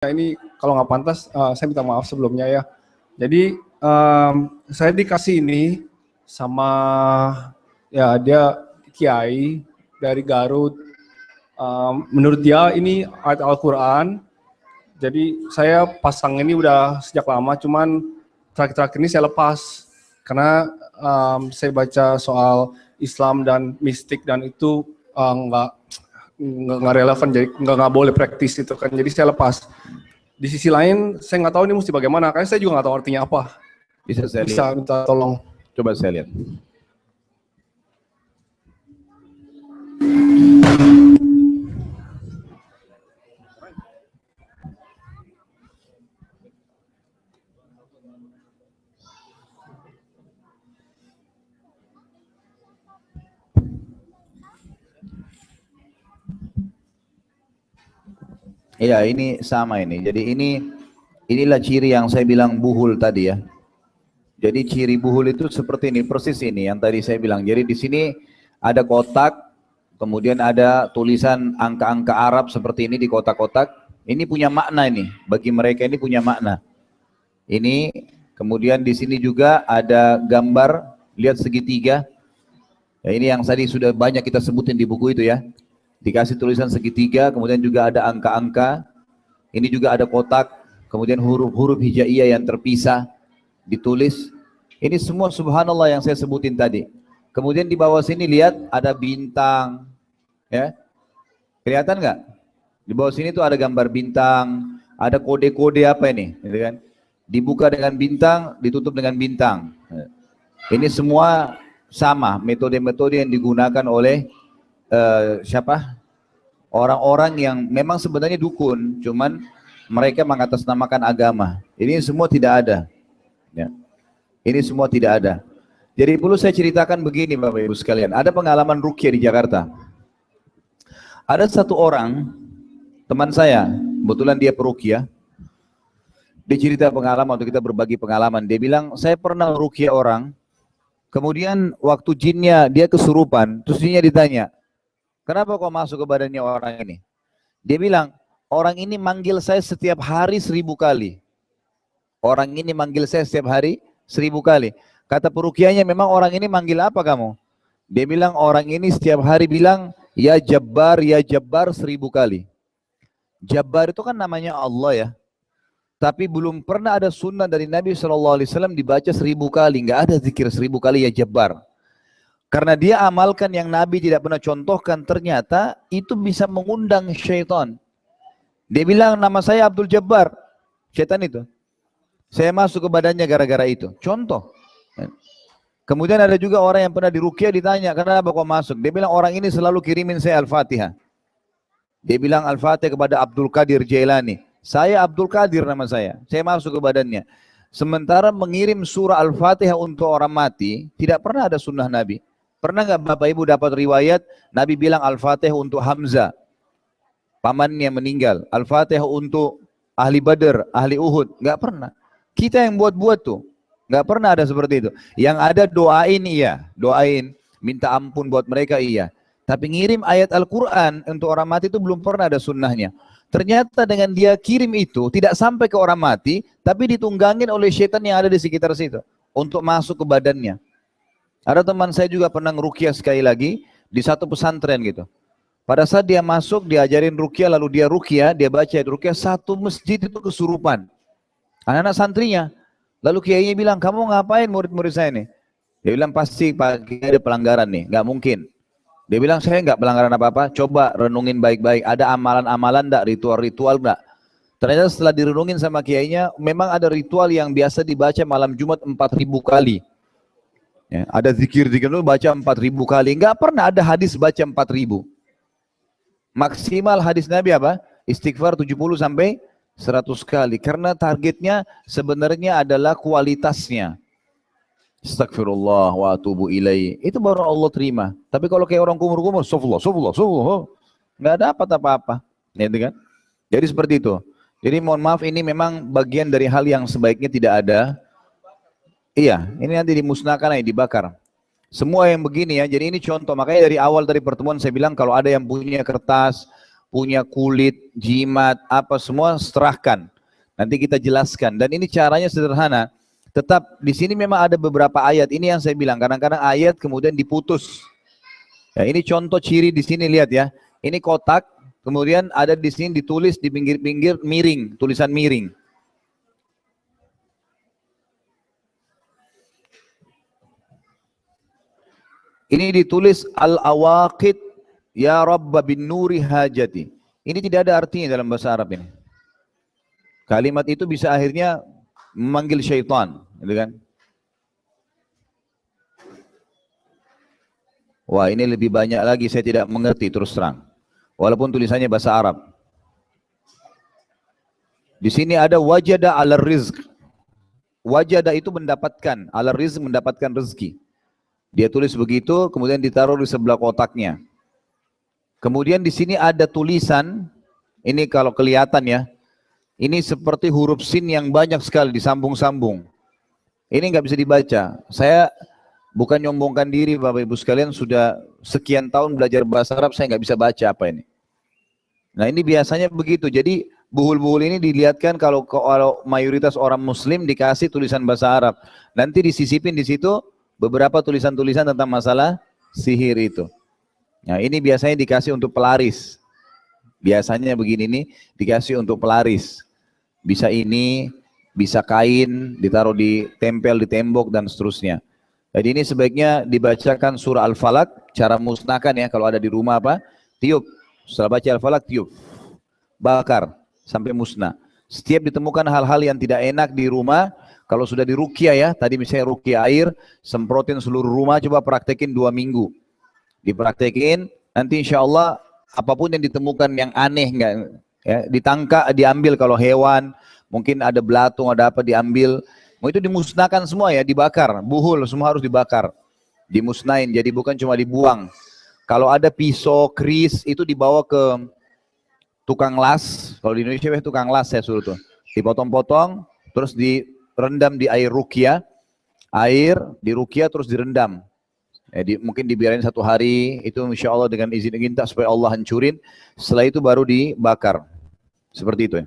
Ini kalau nggak pantas, saya minta maaf sebelumnya ya. Jadi saya dikasih ini sama ya dia kiai dari Garut. Menurut dia ini ayat Al-Quran. Jadi saya pasang ini udah sejak lama, cuman terakhir-terakhir ini saya lepas karena saya baca soal Islam dan mistik dan itu nggak relevan, jadi nggak boleh praktis itu kan, jadi saya lepas. Di sisi lain saya nggak tahu ini mesti bagaimana, karena saya juga nggak tahu artinya apa. Bisa saya Bisa lihat? minta tolong. Coba saya lihat. Iya, ini sama ini. Jadi inilah ciri yang saya bilang buhul tadi ya. Jadi ciri buhul itu seperti ini, persis ini yang tadi saya bilang. Jadi di sini ada kotak, kemudian ada tulisan angka-angka Arab seperti ini di kotak-kotak. Ini punya makna ini, bagi mereka ini punya makna. Ini kemudian di sini juga ada gambar, lihat segitiga. Ya, ini yang tadi sudah banyak kita sebutin di buku itu ya. Dikasih tulisan segitiga, kemudian juga ada angka-angka. Ini juga ada kotak, kemudian huruf-huruf hijaiyah yang terpisah ditulis. Ini semua subhanallah yang saya sebutin tadi. Kemudian di bawah sini lihat ada bintang, ya. Kelihatan nggak? Di bawah sini tuh ada gambar bintang, ada kode-kode apa ini, gitu kan? Dibuka dengan bintang, ditutup dengan bintang. Ini semua sama metode-metode yang digunakan oleh siapa? Orang-orang yang memang sebenarnya dukun, cuman mereka mengatasnamakan agama. Ini semua tidak ada. Ya. Ini semua tidak ada. Jadi perlu saya ceritakan begini Bapak Ibu sekalian. Ada pengalaman ruqyah di Jakarta. Ada satu orang, teman saya, kebetulan dia peruqyah. Dia cerita pengalaman, waktu kita berbagi pengalaman. Dia bilang, saya pernah ruqyah orang, kemudian waktu jinnya dia kesurupan, terus jinnya ditanya, kenapa kau masuk ke badannya orang ini? Dia bilang, orang ini manggil saya setiap hari 1000 kali. Orang ini manggil saya setiap hari 1000 kali. Kata peruqyahnya, memang orang ini manggil apa kamu? Dia bilang, orang ini setiap hari bilang, ya Jabbar 1000 kali. Jabbar itu kan namanya Allah ya. Tapi belum pernah ada sunnah dari Nabi SAW dibaca 1000 kali. Nggak ada zikir 1000 kali ya Jabbar. Karena dia amalkan yang Nabi tidak pernah contohkan, ternyata itu bisa mengundang syaitan. Dia bilang, nama saya Abdul Jabbar. Syaitan itu. Saya masuk ke badannya gara-gara itu. Contoh. Kemudian ada juga orang yang pernah diruqyah ditanya, kenapa kok masuk? Dia bilang, orang ini selalu kirimin saya Al-Fatihah. Dia bilang Al-Fatihah kepada Abdul Qadir Jailani. Saya Abdul Qadir nama saya. Saya masuk ke badannya. Sementara mengirim surah Al-Fatihah untuk orang mati, tidak pernah ada sunnah Nabi. Pernah nggak Bapak Ibu dapat riwayat Nabi bilang Al-Fatihah untuk Hamzah, pamannya meninggal, Al-Fatihah untuk ahli Badr, ahli Uhud? Nggak pernah. Kita yang buat-buat tuh, nggak pernah ada seperti itu. Yang ada doain iya, doain, minta ampun buat mereka iya. Tapi ngirim ayat Al-Quran untuk orang mati itu belum pernah ada sunnahnya. Ternyata dengan dia kirim itu tidak sampai ke orang mati, tapi ditunggangin oleh syaitan yang ada di sekitar situ untuk masuk ke badannya. Ada teman saya juga pernah ngeruqyah sekali lagi di satu pesantren gitu. Pada saat dia masuk, diajarin ruqyah, lalu dia ruqyah, dia baca ruqyah, satu masjid itu kesurupan. Anak-anak santrinya. Lalu kiainya bilang, kamu ngapain murid-murid saya nih? Dia bilang, pasti pagi ada pelanggaran nih, nggak mungkin. Dia bilang, saya nggak pelanggaran apa-apa, coba renungin baik-baik, ada amalan-amalan enggak, ritual-ritual enggak? Ternyata setelah direnungin sama kiainya, memang ada ritual yang biasa dibaca malam Jumat 4000 kali. Ya, ada zikir-zikir itu baca 4000 kali, nggak pernah ada hadis baca 4000. Maksimal hadis Nabi apa? Istighfar 70 sampai 100 kali, karena targetnya sebenarnya adalah kualitasnya. Astagfirullah wa atubu ilaihi. Itu baru Allah terima. Tapi kalau kayak orang kumur-kumur, sufullah, nggak dapat apa-apa. Gitu kan? Jadi seperti itu. Jadi mohon maaf, ini memang bagian dari hal yang sebaiknya tidak ada. Iya, ini nanti dimusnahkan, dibakar. Semua yang begini ya, jadi ini contoh. Makanya dari awal dari pertemuan saya bilang, kalau ada yang punya kertas, punya kulit, jimat, apa semua serahkan. Nanti kita jelaskan. Dan ini caranya sederhana. Tetap di sini memang ada beberapa ayat. Ini yang saya bilang, kadang-kadang ayat kemudian diputus. Ya, ini contoh ciri di sini, lihat ya. Ini kotak, kemudian ada di sini ditulis di pinggir-pinggir miring, tulisan miring. Ini ditulis al-awaqid ya Rabba bin nuri hajati. Ini tidak ada artinya dalam bahasa Arab ini. Kalimat itu bisa akhirnya memanggil syaitan, gitu kan? Wah, ini lebih banyak lagi, saya tidak mengerti terus terang. Walaupun tulisannya bahasa Arab. Di sini ada wajada ala rizq. Wajada itu mendapatkan, ala rizq mendapatkan rezeki. Dia tulis begitu, kemudian ditaruh di sebelah kotaknya. Kemudian di sini ada tulisan, ini kalau kelihatan ya, ini seperti huruf sin yang banyak sekali disambung-sambung. Ini nggak bisa dibaca. Saya bukan nyombongkan diri, Bapak Ibu sekalian, sudah sekian tahun belajar bahasa Arab, saya nggak bisa baca apa ini. Nah ini biasanya begitu. Jadi buhul-buhul ini dilihatkan kalau mayoritas orang Muslim dikasih tulisan bahasa Arab. Nanti disisipin di situ beberapa tulisan-tulisan tentang masalah sihir itu. Nah ini biasanya dikasih untuk pelaris. Biasanya begini nih dikasih untuk pelaris. Bisa ini, bisa kain, ditaruh di tempel di tembok dan seterusnya. Jadi ini sebaiknya dibacakan surah Al-Falaq, cara musnahkan ya kalau ada di rumah apa? Tiup. Setelah baca Al-Falaq tiup. Bakar sampai musnah. Setiap ditemukan hal-hal yang tidak enak di rumah, kalau sudah diruqyah ya, tadi misalnya ruqyah air, semprotin seluruh rumah, coba praktekin 2 minggu. Dipraktekin, nanti insya Allah apapun yang ditemukan yang aneh, enggak, ya, ditangkap, diambil kalau hewan, mungkin ada belatung, ada apa diambil, mau itu dimusnahkan semua ya, dibakar, buhul, semua harus dibakar. Dimusnahin, jadi bukan cuma dibuang. Kalau ada pisau, keris, itu dibawa ke tukang las, kalau di Indonesia tukang las saya suruh tuh, dipotong-potong, terus direndam di air ruqyah, air di ruqyah terus direndam. Mungkin dibiarin 1 hari, itu insya Allah dengan izin kita supaya Allah hancurin, setelah itu baru dibakar. Seperti itu ya.